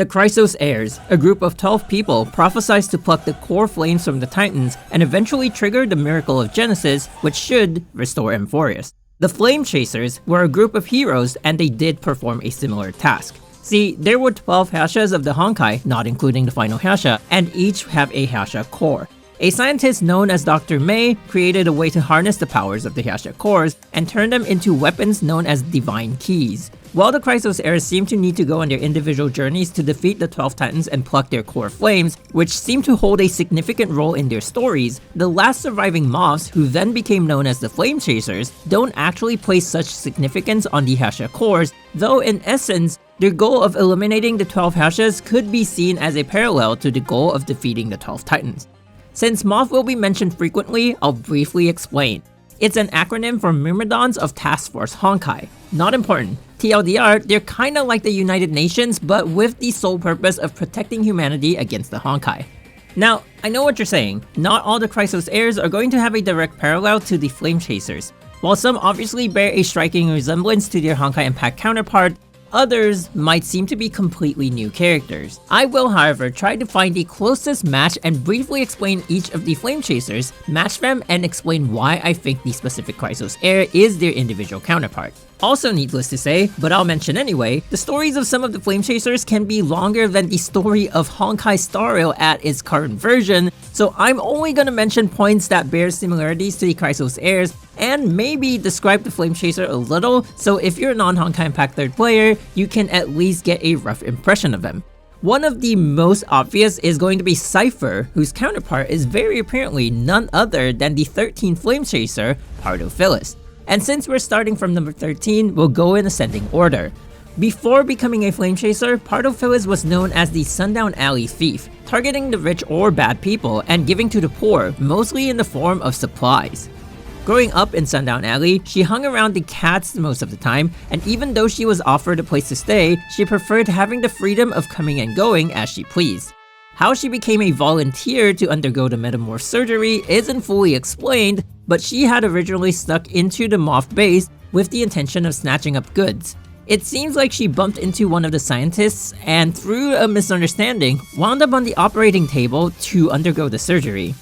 The Chrysos Heirs, a group of 12 people, prophesized to pluck the core flames from the Titans and eventually trigger the miracle of Genesis, which should restore Amphoreus. The Flame Chasers were a group of heroes and they did perform a similar task. See, there were 12 Hashas of the Honkai, not including the final Hasha, and each have a Hasha core. A scientist known as Dr. May created a way to harness the powers of the Hasha cores and turn them into weapons known as Divine Keys. While the Chrysos Heirs seem to need to go on their individual journeys to defeat the 12 Titans and pluck their core flames, which seem to hold a significant role in their stories, the last surviving Moths, who then became known as the Flame Chasers, don't actually place such significance on the Hasha cores, though in essence, their goal of eliminating the 12 Hashas could be seen as a parallel to the goal of defeating the 12 Titans. Since Moth will be mentioned frequently, I'll briefly explain. It's an acronym for Myrmidons of Task Force Honkai. Not important. TLDR, they're kinda like the United Nations, but with the sole purpose of protecting humanity against the Honkai. Now, I know what you're saying. Not all the Chrysos Heirs are going to have a direct parallel to the Flame Chasers. While some obviously bear a striking resemblance to their Honkai Impact counterpart, others might seem to be completely new characters. I will, however, try to find the closest match and briefly explain each of the Flame Chasers, match them, and explain why I think the specific Chrysos Heir is their individual counterpart. Also needless to say, but I'll mention anyway, the stories of some of the Flame Chasers can be longer than the story of Honkai Star Rail at its current version, so I'm only gonna mention points that bear similarities to the Chrysos Heirs, and maybe describe the Flame Chaser a little, so if you're a non-Honkai Impact 3rd player, you can at least get a rough impression of them. One of the most obvious is going to be Cypher, whose counterpart is very apparently none other than the 13th Flame Chaser, Pardophilus. And since we're starting from number 13, we'll go in ascending order. Before becoming a Flame Chaser, Pardophilus was known as the Sundown Alley Thief, targeting the rich or bad people and giving to the poor, mostly in the form of supplies. Growing up in Sundown Alley, she hung around the cats most of the time, and even though she was offered a place to stay, she preferred having the freedom of coming and going as she pleased. How she became a volunteer to undergo the metamorph surgery isn't fully explained, but she had originally snuck into the Moth base with the intention of snatching up goods. It seems like she bumped into one of the scientists and, through a misunderstanding, wound up on the operating table to undergo the surgery.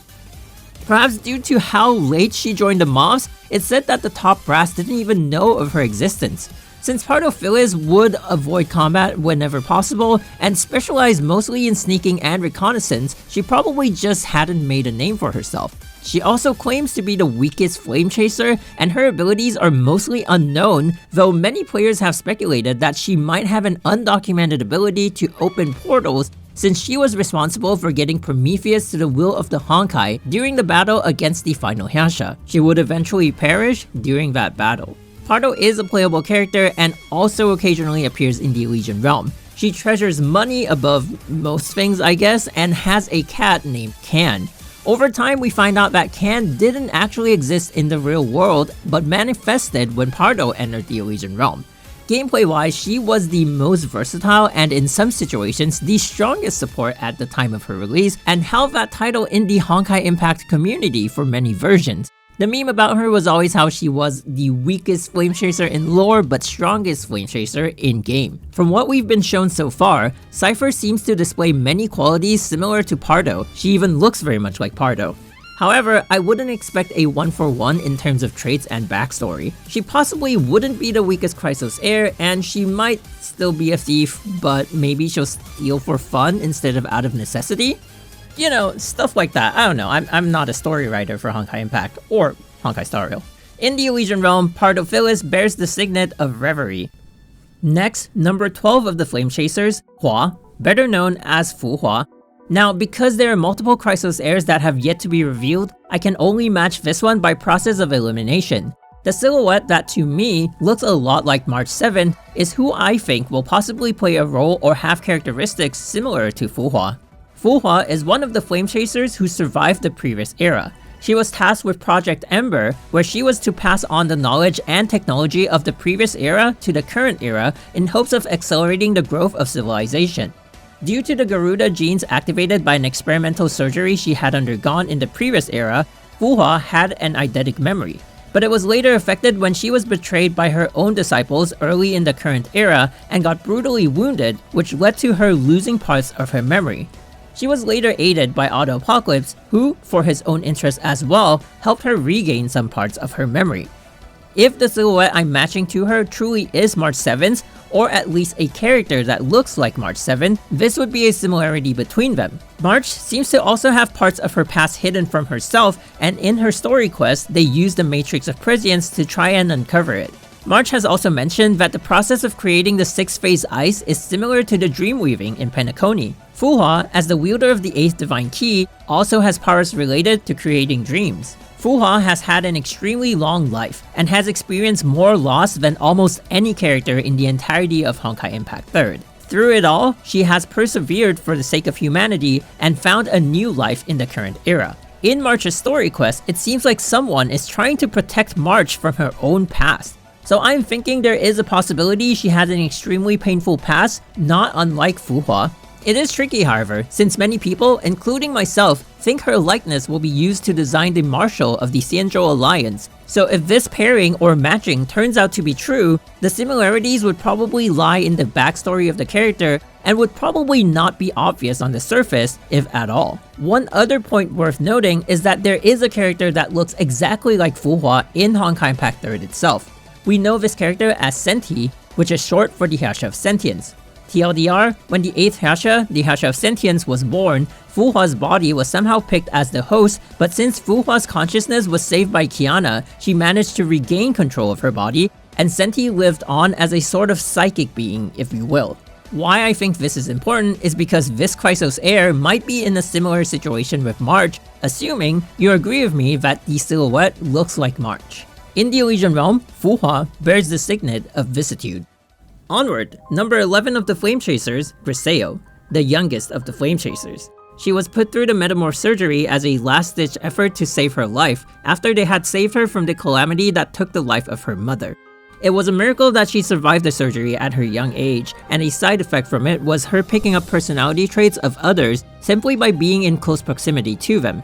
Perhaps due to how late she joined the Moths, it's said that the top brass didn't even know of her existence. Since Pardophilus would avoid combat whenever possible and specialized mostly in sneaking and reconnaissance, she probably just hadn't made a name for herself. She also claims to be the weakest Flame Chaser, and her abilities are mostly unknown, though many players have speculated that she might have an undocumented ability to open portals since she was responsible for getting Prometheus to the will of the Honkai during the battle against the final Hasha. She would eventually perish during that battle. Pardo is a playable character and also occasionally appears in the Elysian realm. She treasures money above most things, I guess, and has a cat named Can. Over time, we find out that Can didn't actually exist in the real world, but manifested when Pardo entered the Elysian realm. Gameplay-wise, she was the most versatile and in some situations, the strongest support at the time of her release, and held that title in the Honkai Impact community for many versions. The meme about her was always how she was the weakest Flame Chaser in lore but strongest Flame Chaser in game. From what we've been shown so far, Cypher seems to display many qualities similar to Pardo. She even looks very much like Pardo. However, I wouldn't expect a 1-for-1 in terms of traits and backstory. She possibly wouldn't be the weakest Chrysos Heir, and she might still be a thief, but maybe she'll steal for fun instead of out of necessity? You know, stuff like that. I don't know, I'm not a story writer for Honkai Impact, or Honkai Star Rail. In the Elysian realm, Pardophilus bears the signet of Reverie. Next, number 12 of the Flame Chasers, Hua, better known as Fu Hua. Now, because there are multiple Chrysos Heirs that have yet to be revealed, I can only match this one by process of elimination. The silhouette that to me looks a lot like March 7 is who I think will possibly play a role or have characteristics similar to Fu Hua. Fu Hua is one of the Flame Chasers who survived the previous era. She was tasked with Project Ember, where she was to pass on the knowledge and technology of the previous era to the current era in hopes of accelerating the growth of civilization. Due to the Garuda genes activated by an experimental surgery she had undergone in the previous era, Fu Hua had an eidetic memory. but it was later affected when she was betrayed by her own disciples early in the current era and got brutally wounded, which led to her losing parts of her memory. She was later aided by Auto Apocalypse, who, for his own interest as well, helped her regain some parts of her memory. If the silhouette I'm matching to her truly is March 7's, or at least a character that looks like March 7, this would be a similarity between them. March seems to also have parts of her past hidden from herself, and in her story quest, they use the Matrix of Prescience to try and uncover it. March has also mentioned that the process of creating the 6-phase ice is similar to the dream weaving in Penacony. Fuhua, as the wielder of the 8th Divine Key, also has powers related to creating dreams. Fuhua has had an extremely long life, and has experienced more loss than almost any character in the entirety of Honkai Impact 3rd. Through it all, she has persevered for the sake of humanity and found a new life in the current era. In March's story quest, it seems like someone is trying to protect March from her own past. So I'm thinking there is a possibility she has an extremely painful past, not unlike Fuhua. It is tricky, however, since many people, including myself, think her likeness will be used to design the Marshal of the Xianzhou Alliance. So if this pairing or matching turns out to be true, the similarities would probably lie in the backstory of the character and would probably not be obvious on the surface, if at all. One other point worth noting is that there is a character that looks exactly like Fuhua in Honkai Impact 3rd itself. We know this character as Senti, which is short for the Hyasha of Sentience. TLDR, when the 8th Hyasha, the Hyasha of Sentience, was born, Fuhua's body was somehow picked as the host, but since Fuhua's consciousness was saved by Kiana, she managed to regain control of her body, and Senti lived on as a sort of psychic being, if you will. Why I think this is important is because this Chrysos Heir might be in a similar situation with March, assuming you agree with me that the silhouette looks like March. In the Elysian Realm, Fuhua bears the signet of Vicissitude. Onward, number 11 of the Flame Chasers, Griseo, the youngest of the Flame Chasers. She was put through the metamorph surgery as a last-ditch effort to save her life, after they had saved her from the calamity that took the life of her mother. It was a miracle that she survived the surgery at her young age, and a side effect from it was her picking up personality traits of others simply by being in close proximity to them.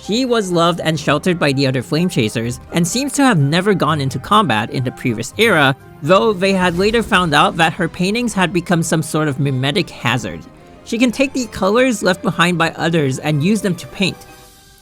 She was loved and sheltered by the other Flame Chasers, and seems to have never gone into combat in the previous era, though they had later found out that her paintings had become some sort of mimetic hazard. She can take the colors left behind by others and use them to paint.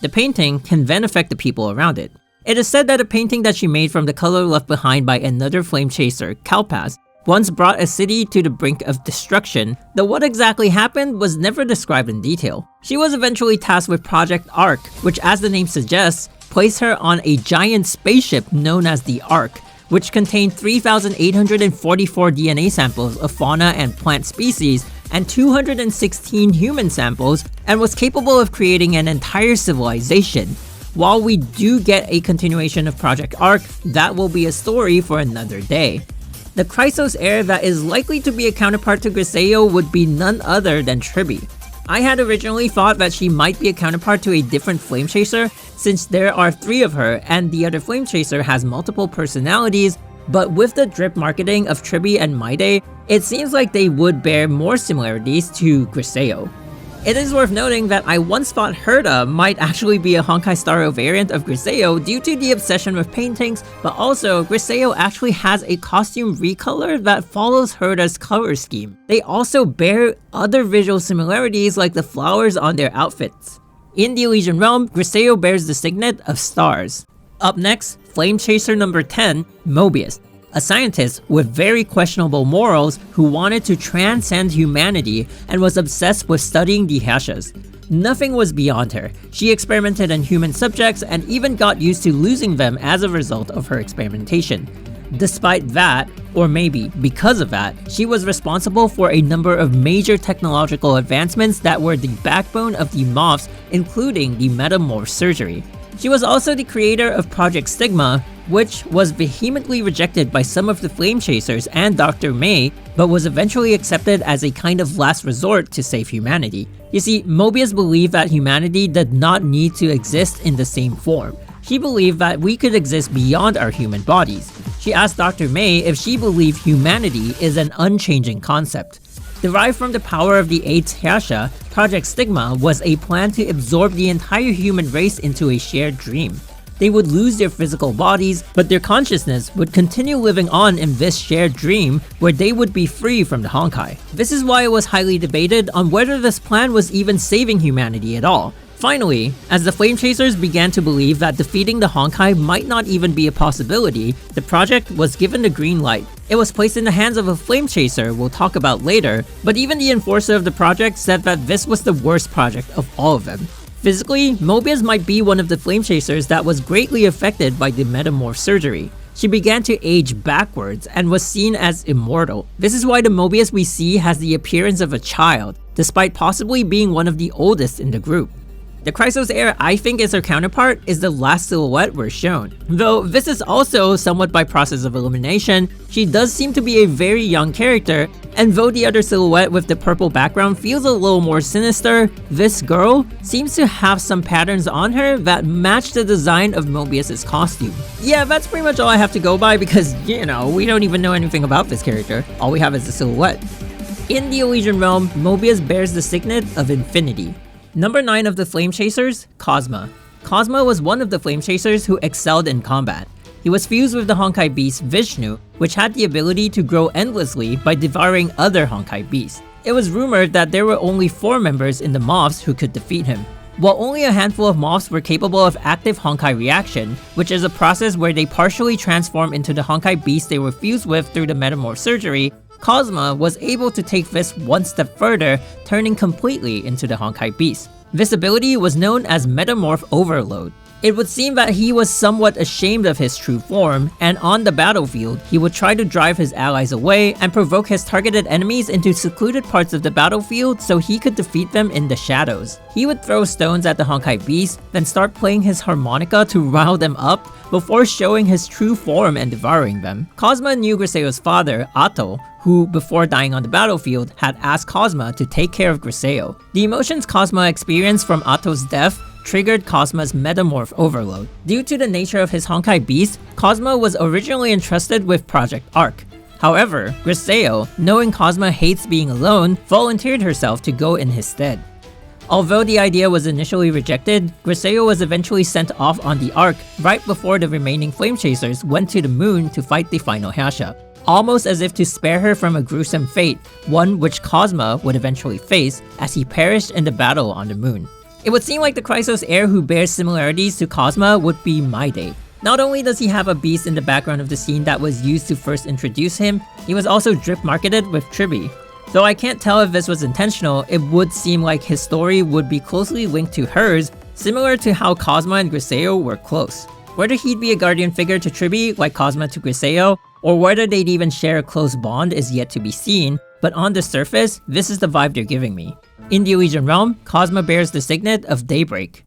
The painting can then affect the people around it. It is said that a painting that she made from the color left behind by another Flame Chaser, Kalpas, once brought a city to the brink of destruction, though what exactly happened was never described in detail. She was eventually tasked with Project Ark, which, as the name suggests, placed her on a giant spaceship known as the Ark, which contained 3,844 DNA samples of fauna and plant species and 216 human samples, and was capable of creating an entire civilization. While we do get a continuation of Project Ark, that will be a story for another day. The Chrysos Heir that is likely to be a counterpart to Griseo would be none other than Tribi. I had originally thought that she might be a counterpart to a different Flame Chaser, since there are 3 of her and the other Flame Chaser has multiple personalities, but with the drip marketing of Tribi and Maide, it seems like they would bear more similarities to Griseo. It is worth noting that I once thought Herta might actually be a Honkai Star Rail variant of Griseo due to the obsession with paintings, but also Griseo actually has a costume recolor that follows Herta's color scheme. They also bear other visual similarities like the flowers on their outfits. In the Elysian Realm, Griseo bears the signet of stars. Up next, Flame Chaser number 10, Mobius, a scientist with very questionable morals who wanted to transcend humanity and was obsessed with studying the Hyashas. Nothing was beyond her. She experimented on human subjects and even got used to losing them as a result of her experimentation. Despite that, or maybe because of that, she was responsible for a number of major technological advancements that were the backbone of the MOFs, including the metamorph surgery. She was also the creator of Project Stigma, which was vehemently rejected by some of the Flame Chasers and Dr. May, but was eventually accepted as a kind of last resort to save humanity. You see, Mobius believed that humanity did not need to exist in the same form. She believed that we could exist beyond our human bodies. She asked Dr. May if she believed humanity is an unchanging concept. Derived from the power of the 8th Hyasha, Project Stigma was a plan to absorb the entire human race into a shared dream. They would lose their physical bodies, but their consciousness would continue living on in this shared dream where they would be free from the Honkai. This is why it was highly debated on whether this plan was even saving humanity at all. Finally, as the Flame Chasers began to believe that defeating the Honkai might not even be a possibility, the project was given the green light. It was placed in the hands of a Flame Chaser we'll talk about later, but even the enforcer of the project said that this was the worst project of all of them. Physically, Mobius might be one of the Flame Chasers that was greatly affected by the metamorph surgery. She began to age backwards and was seen as immortal. This is why the Mobius we see has the appearance of a child, despite possibly being one of the oldest in the group. The Chrysos Heir I think is her counterpart is the last silhouette we're shown. Though this is also somewhat by process of elimination, she does seem to be a very young character, and though the other silhouette with the purple background feels a little more sinister, this girl seems to have some patterns on her that match the design of Mobius's costume. Yeah, that's pretty much all I have to go by because, you know, we don't even know anything about this character. All we have is the silhouette. In the Elysian Realm, Mobius bears the signet of infinity. Number 9 of the Flame Chasers, Cosma. Cosma was one of the Flame Chasers who excelled in combat. He was fused with the Honkai beast Vishnu, which had the ability to grow endlessly by devouring other Honkai beasts. It was rumored that there were only 4 members in the Moths who could defeat him. While only a handful of Moths were capable of active Honkai reaction, which is a process where they partially transform into the Honkai beast they were fused with through the metamorph surgery, Cosma was able to take this one step further, turning completely into the Honkai beast. This ability was known as Metamorph Overload. It would seem that he was somewhat ashamed of his true form, and on the battlefield, he would try to drive his allies away and provoke his targeted enemies into secluded parts of the battlefield so he could defeat them in the shadows. He would throw stones at the Honkai beast, then start playing his harmonica to rile them up before showing his true form and devouring them. Cosma knew Griseo's father, Atto, who, before dying on the battlefield, had asked Cosma to take care of Griseo. The emotions Cosma experienced from Atto's death triggered Cosma's Metamorph Overload. Due to the nature of his Honkai beast, Cosma was originally entrusted with Project Arc. However, Griseo, knowing Cosma hates being alone, volunteered herself to go in his stead. Although the idea was initially rejected, Griseo was eventually sent off on the Ark right before the remaining Flame Chasers went to the moon to fight the final Hasha, almost as if to spare her from a gruesome fate, one which Cosma would eventually face as he perished in the battle on the moon. It would seem like the Chrysos Heir who bears similarities to Cosma would be Maide. Not only does he have a beast in the background of the scene that was used to first introduce him, he was also drip marketed with Tribi. Though I can't tell if this was intentional, it would seem like his story would be closely linked to hers, similar to how Cosma and Griseo were close. Whether he'd be a guardian figure to Tribi like Cosma to Griseo, or whether they'd even share a close bond is yet to be seen, but on the surface, this is the vibe they're giving me. In the Elysian Realm, Cosma bears the signet of Daybreak.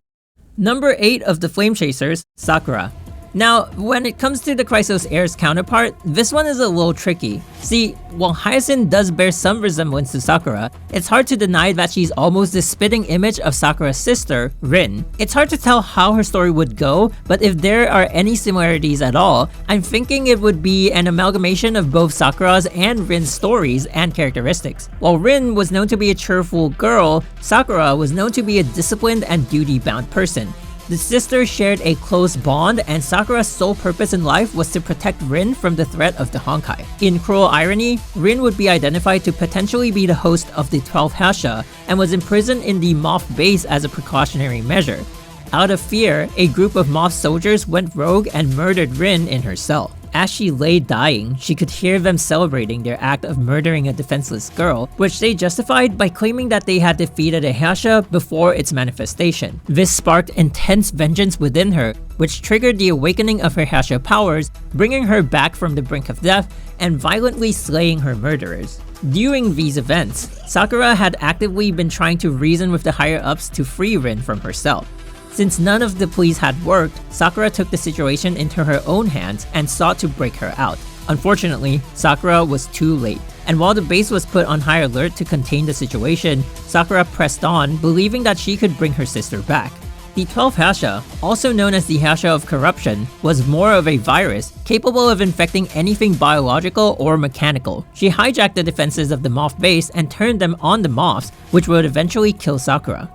Number 8 of the Flame Chasers, Sakura. Now, when it comes to the Chrysos Heir's counterpart, this one is a little tricky. See, while Hyacinth does bear some resemblance to Sakura, it's hard to deny that she's almost the spitting image of Sakura's sister, Rin. It's hard to tell how her story would go, but if there are any similarities at all, I'm thinking it would be an amalgamation of both Sakura's and Rin's stories and characteristics. While Rin was known to be a cheerful girl, Sakura was known to be a disciplined and duty-bound person. The sisters shared a close bond, and Sakura's sole purpose in life was to protect Rin from the threat of the Honkai. In cruel irony, Rin would be identified to potentially be the host of the 12th Hasha, and was imprisoned in the Moth base as a precautionary measure. Out of fear, a group of Moth soldiers went rogue and murdered Rin in her cell. As she lay dying, she could hear them celebrating their act of murdering a defenseless girl, which they justified by claiming that they had defeated a Hasha before its manifestation. This sparked intense vengeance within her, which triggered the awakening of her Hasha powers, bringing her back from the brink of death and violently slaying her murderers. During these events, Sakura had actively been trying to reason with the higher-ups to free Rin from herself. Since none of the pleas had worked, Sakura took the situation into her own hands and sought to break her out. Unfortunately, Sakura was too late, and while the base was put on high alert to contain the situation, Sakura pressed on, believing that she could bring her sister back. The 12th Hasha, also known as the Hasha of Corruption, was more of a virus, capable of infecting anything biological or mechanical. She hijacked the defenses of the Moth base and turned them on the Moths, which would eventually kill Sakura.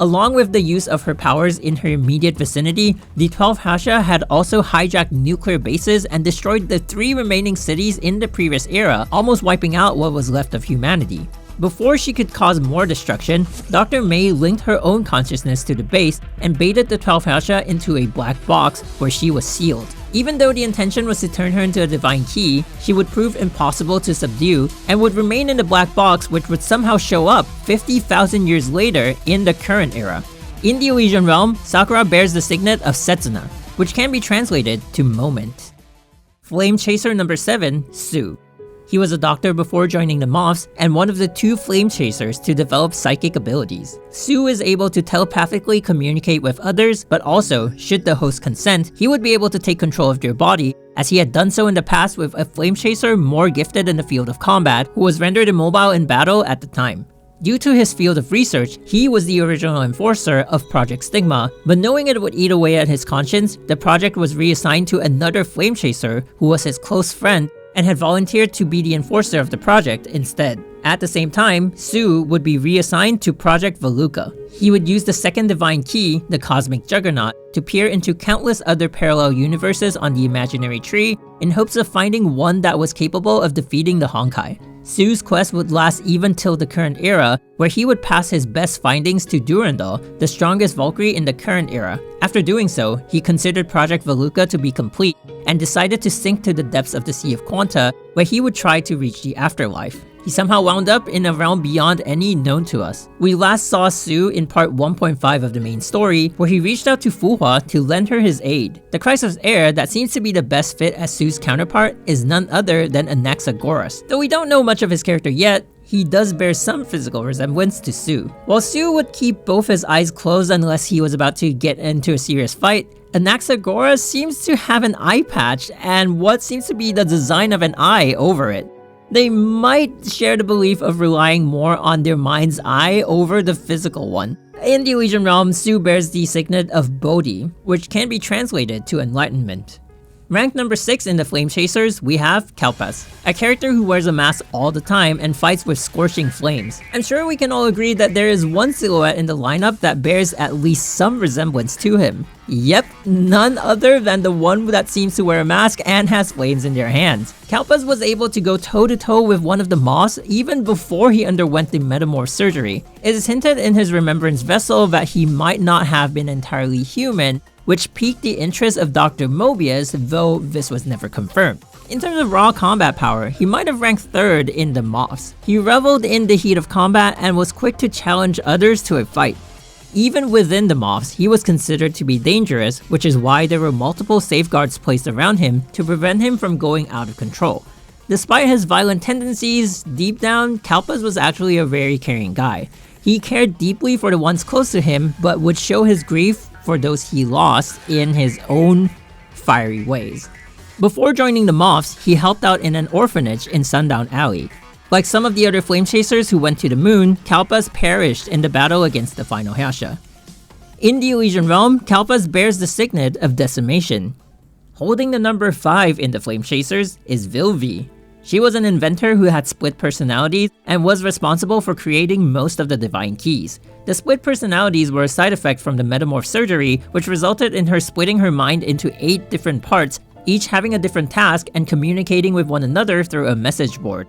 Along with the use of her powers in her immediate vicinity, the 12 Hasha had also hijacked nuclear bases and destroyed the 3 remaining cities in the previous era, almost wiping out what was left of humanity. Before she could cause more destruction, Dr. May linked her own consciousness to the base and baited the 12 Hasha into a black box where she was sealed. Even though the intention was to turn her into a divine key, she would prove impossible to subdue and would remain in the black box, which would somehow show up 50,000 years later in the current era. In the Elysian realm, Sakura bears the signet of Setsuna, which can be translated to moment. Flame Chaser number 7, Su. He was a doctor before joining the Moths and one of the 2 Flame Chasers to develop psychic abilities. Su is able to telepathically communicate with others, but also, should the host consent, he would be able to take control of their body, as he had done so in the past with a Flame Chaser more gifted in the field of combat, who was rendered immobile in battle at the time. Due to his field of research, he was the original enforcer of Project Stigma, but knowing it would eat away at his conscience, the project was reassigned to another Flame Chaser who was his close friend and had volunteered to be the enforcer of the project instead. At the same time, Su would be reassigned to Project Veluca. He would use the second divine key, the Cosmic Juggernaut, to peer into countless other parallel universes on the imaginary tree in hopes of finding one that was capable of defeating the Honkai. Su's quest would last even till the current era, where he would pass his best findings to Durandal, the strongest Valkyrie in the current era. After doing so, he considered Project Veluca to be complete, and decided to sink to the depths of the Sea of Quanta, where he would try to reach the afterlife. He somehow wound up in a realm beyond any known to us. We last saw Su in part 1.5 of the main story, where he reached out to Fuhua to lend her his aid. The Chrysos Heir that seems to be the best fit as Su's counterpart is none other than Anaxagoras. Though we don't know much of his character yet, he does bear some physical resemblance to Su. While Su would keep both his eyes closed unless he was about to get into a serious fight, Anaxagoras seems to have an eye patch and what seems to be the design of an eye over it. They might share the belief of relying more on their mind's eye over the physical one. In the Elysian realm, Su bears the signet of Bodhi, which can be translated to enlightenment. Ranked number 6 in the Flame Chasers, we have Kalpas, a character who wears a mask all the time and fights with scorching flames. I'm sure we can all agree that there is one silhouette in the lineup that bears at least some resemblance to him. Yep, none other than the one that seems to wear a mask and has flames in their hands. Kalpas was able to go toe-to-toe with one of the Moths even before he underwent the metamorph surgery. It is hinted in his remembrance vessel that he might not have been entirely human, which piqued the interest of Dr. Mobius, though this was never confirmed. In terms of raw combat power, he might have ranked 3rd in the Moths. He reveled in the heat of combat and was quick to challenge others to a fight. Even within the Moths, he was considered to be dangerous, which is why there were multiple safeguards placed around him to prevent him from going out of control. Despite his violent tendencies, deep down, Kalpas was actually a very caring guy. He cared deeply for the ones close to him, but would show his grief for those he lost in his own fiery ways. Before joining the Moths, he helped out in an orphanage in Sundown Alley. Like some of the other Flame Chasers who went to the moon, Kalpas perished in the battle against the final Hasha. In the Elysian realm, Kalpas bears the signet of Decimation. Holding the number 5 in the Flame Chasers is Vil V. She was an inventor who had split personalities and was responsible for creating most of the divine keys. The split personalities were a side effect from the metamorph surgery, which resulted in her splitting her mind into 8 different parts, each having a different task and communicating with one another through a message board.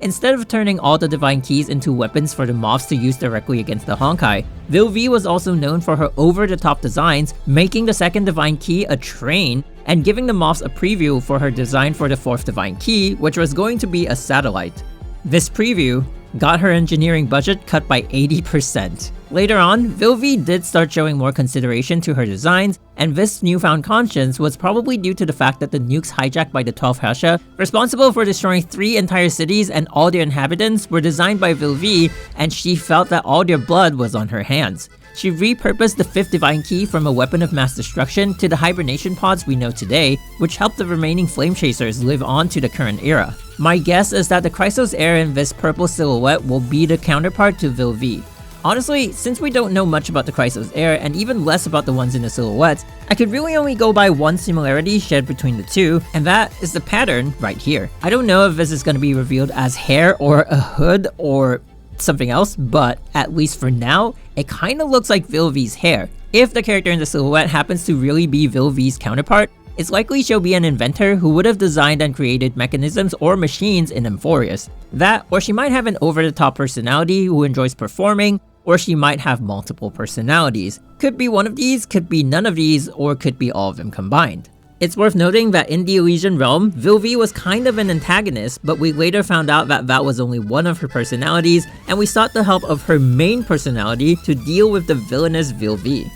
Instead of turning all the divine keys into weapons for the Moths to use directly against the Honkai, Vil V was also known for her over-the-top designs, making the second divine key a train, and giving the Moths a preview for her design for the fourth divine key, which was going to be a satellite. This preview got her engineering budget cut by 80%. Later on, Vil V did start showing more consideration to her designs, and this newfound conscience was probably due to the fact that the nukes hijacked by the 12 Hasha, responsible for destroying 3 entire cities and all their inhabitants, were designed by Vil V, and she felt that all their blood was on her hands. She repurposed the 5th divine key from a weapon of mass destruction to the hibernation pods we know today, which helped the remaining Flame Chasers live on to the current era. My guess is that the Chrysos Heir in this purple silhouette will be the counterpart to Vil V. Honestly, since we don't know much about the Chrysos Heir and even less about the ones in the silhouettes, I could really only go by one similarity shared between the two, and that is the pattern right here. I don't know if this is going to be revealed as hair or a hood or something else, but at least for now, it kinda looks like Vil V's hair. If the character in the silhouette happens to really be Vil V's counterpart, it's likely she'll be an inventor who would have designed and created mechanisms or machines in Amphoreus. That, or she might have an over-the-top personality who enjoys performing, or she might have multiple personalities. Could be one of these, could be none of these, or could be all of them combined. It's worth noting that in the Elysian realm, Vil V was kind of an antagonist, but we later found out that was only one of her personalities, and we sought the help of her main personality to deal with the villainous Vil V.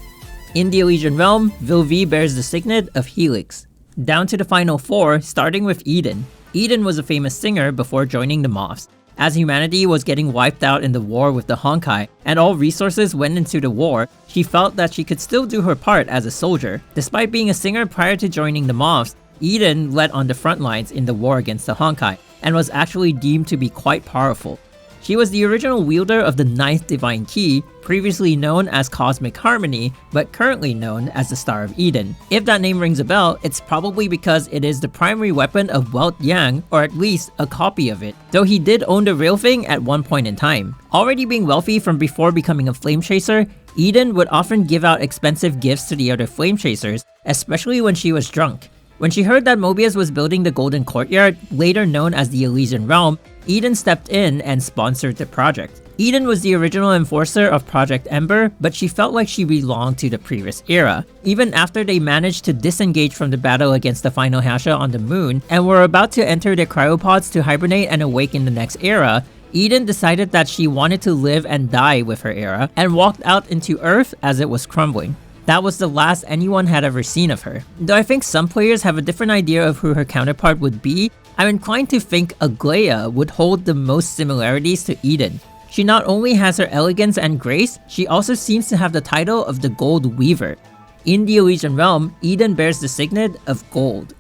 In the Elysian realm, Vil V bears the signet of Helix. Down to the final four, starting with Eden. Eden was a famous singer before joining the Moths. As humanity was getting wiped out in the war with the Honkai, and all resources went into the war, she felt that she could still do her part as a soldier. Despite being a singer prior to joining the Moths, Eden led on the front lines in the war against the Honkai, and was actually deemed to be quite powerful. She was the original wielder of the 9th Divine Key, previously known as Cosmic Harmony, but currently known as the Star of Eden. If that name rings a bell, it's probably because it is the primary weapon of Welt Yang, or at least a copy of it, though he did own the real thing at one point in time. Already being wealthy from before becoming a Flame Chaser, Eden would often give out expensive gifts to the other Flame Chasers, especially when she was drunk. When she heard that Mobius was building the Golden Courtyard, later known as the Elysian Realm, Eden stepped in and sponsored the project. Eden was the original enforcer of Project Ember, but she felt like she belonged to the previous era. Even after they managed to disengage from the battle against the final Hasha on the moon, and were about to enter their cryopods to hibernate and awake in the next era, Eden decided that she wanted to live and die with her era, and walked out into Earth as it was crumbling. That was the last anyone had ever seen of her. Though I think some players have a different idea of who her counterpart would be, I'm inclined to think Aglaia would hold the most similarities to Eden. She not only has her elegance and grace, she also seems to have the title of the Gold Weaver. In the Elysian Realm, Eden bears the signet of Gold.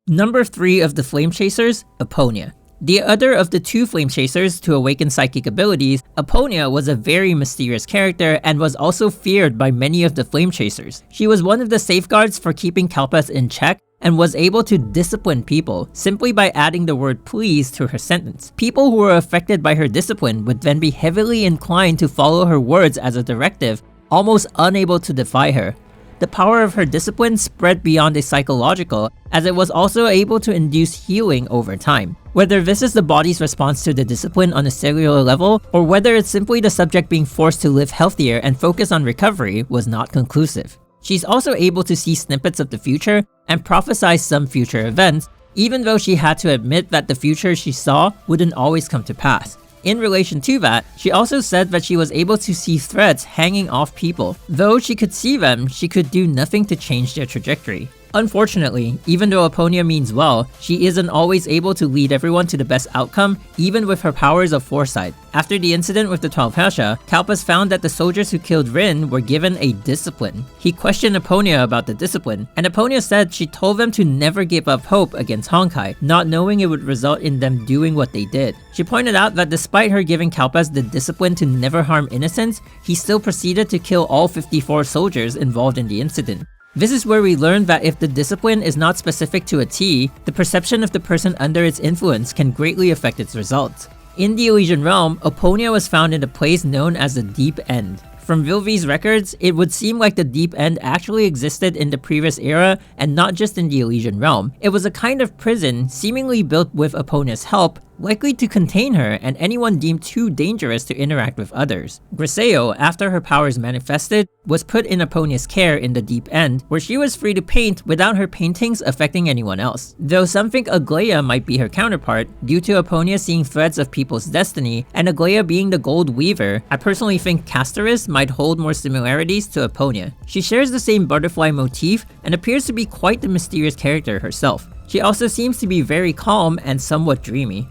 Number 3 of the Flame Chasers, Aonia. The other of the 2 Flame Chasers to awaken psychic abilities, Aonia was a very mysterious character and was also feared by many of the Flame Chasers. She was one of the safeguards for keeping Kalpas in check, and was able to discipline people simply by adding the word please to her sentence. People who were affected by her discipline would then be heavily inclined to follow her words as a directive, almost unable to defy her. The power of her discipline spread beyond the psychological, as it was also able to induce healing over time. Whether this is the body's response to the discipline on a cellular level, or whether it's simply the subject being forced to live healthier and focus on recovery, was not conclusive. She's also able to see snippets of the future and prophesy some future events, even though she had to admit that the future she saw wouldn't always come to pass. In relation to that, she also said that she was able to see threads hanging off people. Though she could see them, she could do nothing to change their trajectory. Unfortunately, even though Aonia means well, she isn't always able to lead everyone to the best outcome, even with her powers of foresight. After the incident with the 12 Hasha, Kalpas found that the soldiers who killed Rin were given a discipline. He questioned Aonia about the discipline, and Aonia said she told them to never give up hope against Honkai, not knowing it would result in them doing what they did. She pointed out that despite her giving Kalpas the discipline to never harm innocents, he still proceeded to kill all 54 soldiers involved in the incident. This is where we learned that if the discipline is not specific to a T, the perception of the person under its influence can greatly affect its results. In the Elysian Realm, Aonia was found in a place known as the Deep End. From Vil V's records, it would seem like the Deep End actually existed in the previous era and not just in the Elysian Realm. It was a kind of prison, seemingly built with Aponia's help, likely to contain her and anyone deemed too dangerous to interact with others. Griseo, after her powers manifested, was put in Aponia's care in the Deep End, where she was free to paint without her paintings affecting anyone else. Though some think Aglaia might be her counterpart, due to Aonia seeing threads of people's destiny, and Aglaia being the Gold Weaver, I personally think Castoris might hold more similarities to Aonia. She shares the same butterfly motif and appears to be quite the mysterious character herself. She also seems to be very calm and somewhat dreamy.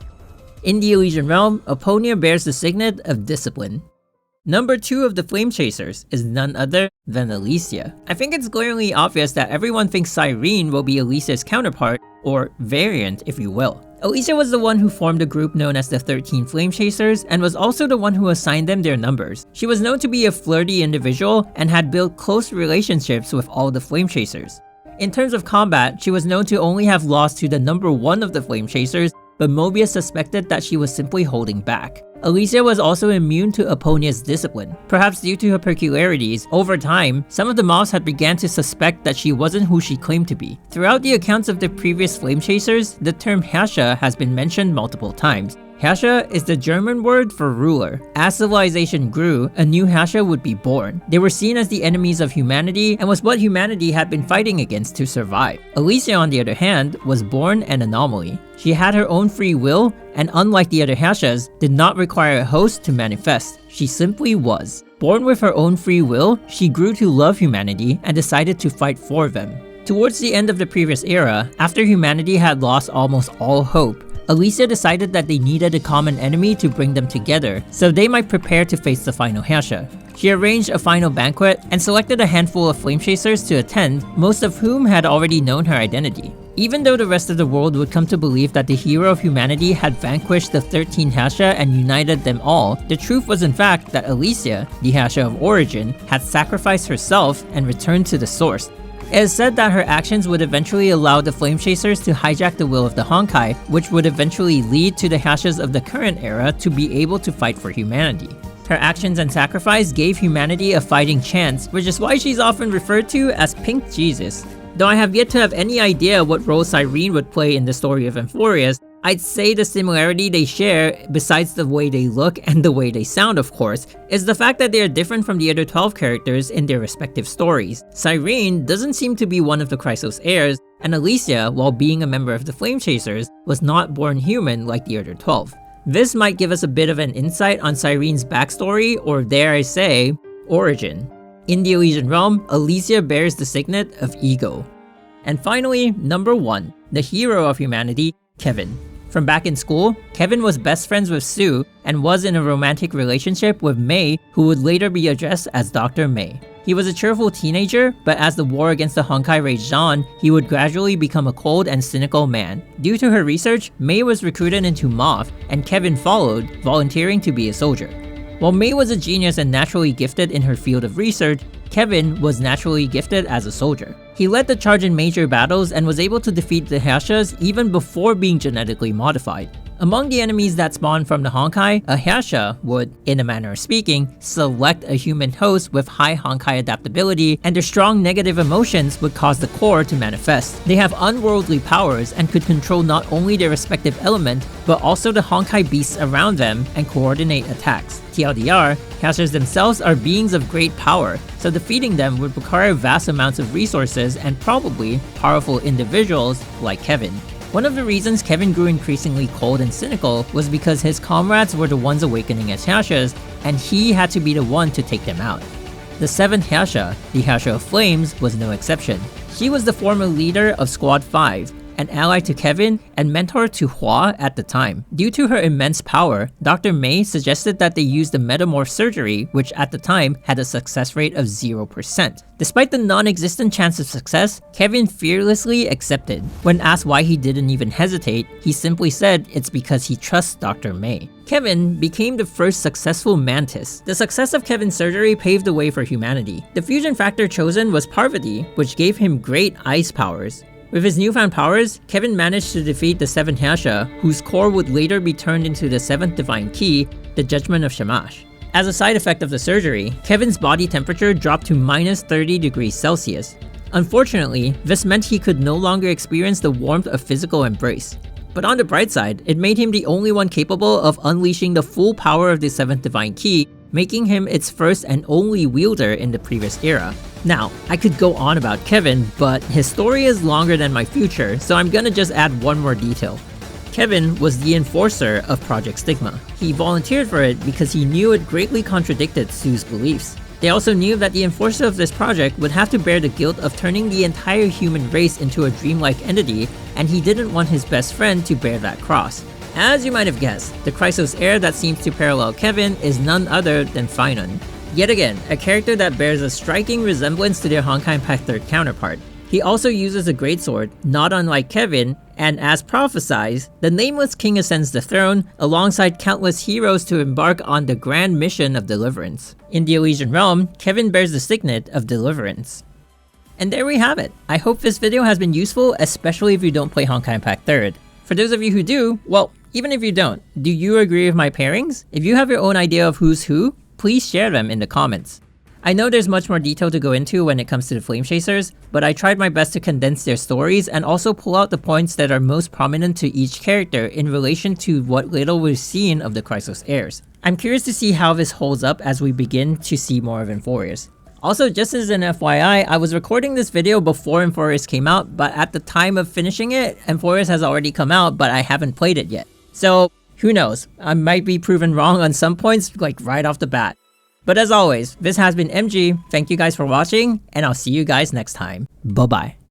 In the Elysian Realm, Aonia bears the signet of Discipline. Number 2 of the Flame Chasers is none other than Alisia. I think it's glaringly obvious that everyone thinks Cyrene will be Alisia's counterpart, or variant if you will. Alisia was the one who formed a group known as the 13 Flame Chasers, and was also the one who assigned them their numbers. She was known to be a flirty individual, and had built close relationships with all the Flame Chasers. In terms of combat, she was known to only have lost to the number 1 of the Flame Chasers, but Mobius suspected that she was simply holding back. Alisia was also immune to Aonia's discipline. Perhaps due to her peculiarities, over time, some of the mobs had began to suspect that she wasn't who she claimed to be. Throughout the accounts of the previous Flame Chasers, the term Herrscher has been mentioned multiple times. Herrscher is the German word for ruler. As civilization grew, a new Herrscher would be born. They were seen as the enemies of humanity and was what humanity had been fighting against to survive. Alisia, on the other hand, was born an anomaly. She had her own free will and, unlike the other Herrschers, did not require a host to manifest. She simply was. Born with her own free will, she grew to love humanity and decided to fight for them. Towards the end of the previous era, after humanity had lost almost all hope, Alisia decided that they needed a common enemy to bring them together, so they might prepare to face the final Herrscher. She arranged a final banquet and selected a handful of Flame Chasers to attend, most of whom had already known her identity. Even though the rest of the world would come to believe that the hero of humanity had vanquished the 13 Herrscher and united them all, the truth was in fact that Alisia, the Herrscher of Origin, had sacrificed herself and returned to the source. It is said that her actions would eventually allow the Flame Chasers to hijack the will of the Honkai, which would eventually lead to the Herrschers of the current era to be able to fight for humanity. Her actions and sacrifice gave humanity a fighting chance, which is why she's often referred to as Pink Jesus. Though I have yet to have any idea what role Cyrene would play in the story of Amphoreus, I'd say the similarity they share, besides the way they look and the way they sound of course, is the fact that they are different from the other 12 characters in their respective stories. Cyrene doesn't seem to be one of the Chrysos Heirs, and Alisia, while being a member of the Flame Chasers, was not born human like the other 12. This might give us a bit of an insight on Cyrene's backstory, or dare I say, origin. In the Elysian realm, Alisia bears the signet of ego. And finally, number 1, the hero of humanity, Kevin. From back in school, Kevin was best friends with Sue and was in a romantic relationship with May, who would later be addressed as Dr. May. He was a cheerful teenager, but as the war against the Honkai raged on, he would gradually become a cold and cynical man. Due to her research, May was recruited into MOF, and Kevin followed, volunteering to be a soldier. While May was a genius and naturally gifted in her field of research, Kevin was naturally gifted as a soldier. He led the charge in major battles and was able to defeat the Herrschers even before being genetically modified. Among the enemies that spawned from the Honkai, a Herrscher would, in a manner of speaking, select a human host with high Honkai adaptability, and their strong negative emotions would cause the core to manifest. They have unworldly powers and could control not only their respective element, but also the Honkai beasts around them and coordinate attacks. TLDR, Herrschers themselves are beings of great power, so defeating them would require vast amounts of resources and probably powerful individuals like Kevin. One of the reasons Kevin grew increasingly cold and cynical was because his comrades were the ones awakening as Herrschers, and he had to be the one to take them out. The 7th Herrscher, the Herrscher of Flames, was no exception. She was the former leader of Squad 5, an ally to Kevin and mentor to Hua at the time. Due to her immense power, Dr. May suggested that they use the metamorph surgery, which at the time had a success rate of 0%. Despite the non-existent chance of success, Kevin fearlessly accepted. When asked why he didn't even hesitate, he simply said it's because he trusts Dr. May. Kevin became the first successful mantis. The success of Kevin's surgery paved the way for humanity. The fusion factor chosen was Parvati, which gave him great ice powers. With his newfound powers, Kevin managed to defeat the 7th Herrscher, whose core would later be turned into the 7th Divine Key, the Judgment of Shamash. As a side effect of the surgery, Kevin's body temperature dropped to minus 30 degrees Celsius. Unfortunately, this meant he could no longer experience the warmth of physical embrace. But on the bright side, it made him the only one capable of unleashing the full power of the 7th Divine Key, making him its first and only wielder in the previous era. Now, I could go on about Kevin, but his story is longer than my future, so I'm gonna just add one more detail. Kevin was the enforcer of Project Stigma. He volunteered for it because he knew it greatly contradicted Sue's beliefs. They also knew that the enforcer of this project would have to bear the guilt of turning the entire human race into a dreamlike entity, and he didn't want his best friend to bear that cross. As you might have guessed, the Chrysos Heir that seems to parallel Kevin is none other than Phainon. Yet again, a character that bears a striking resemblance to their Honkai Impact 3rd counterpart. He also uses a greatsword, not unlike Kevin, and as prophesied, the Nameless King ascends the throne alongside countless heroes to embark on the grand mission of deliverance. In the Elysian realm, Kevin bears the signet of deliverance. And there we have it. I hope this video has been useful, especially if you don't play Honkai Impact 3rd. For those of you who do, well, even if you don't, do you agree with my pairings? If you have your own idea of who's who, please share them in the comments. I know there's much more detail to go into when it comes to the Flame Chasers, but I tried my best to condense their stories and also pull out the points that are most prominent to each character in relation to what little we've seen of the Chrysos Heirs. I'm curious to see how this holds up as we begin to see more of Amphoreus. Also, just as an FYI, I was recording this video before Amphoreus came out, but at the time of finishing it, Amphoreus has already come out, but I haven't played it yet. So, who knows, I might be proven wrong on some points, like right off the bat. But as always, this has been MG, thank you guys for watching, and I'll see you guys next time. Bye bye.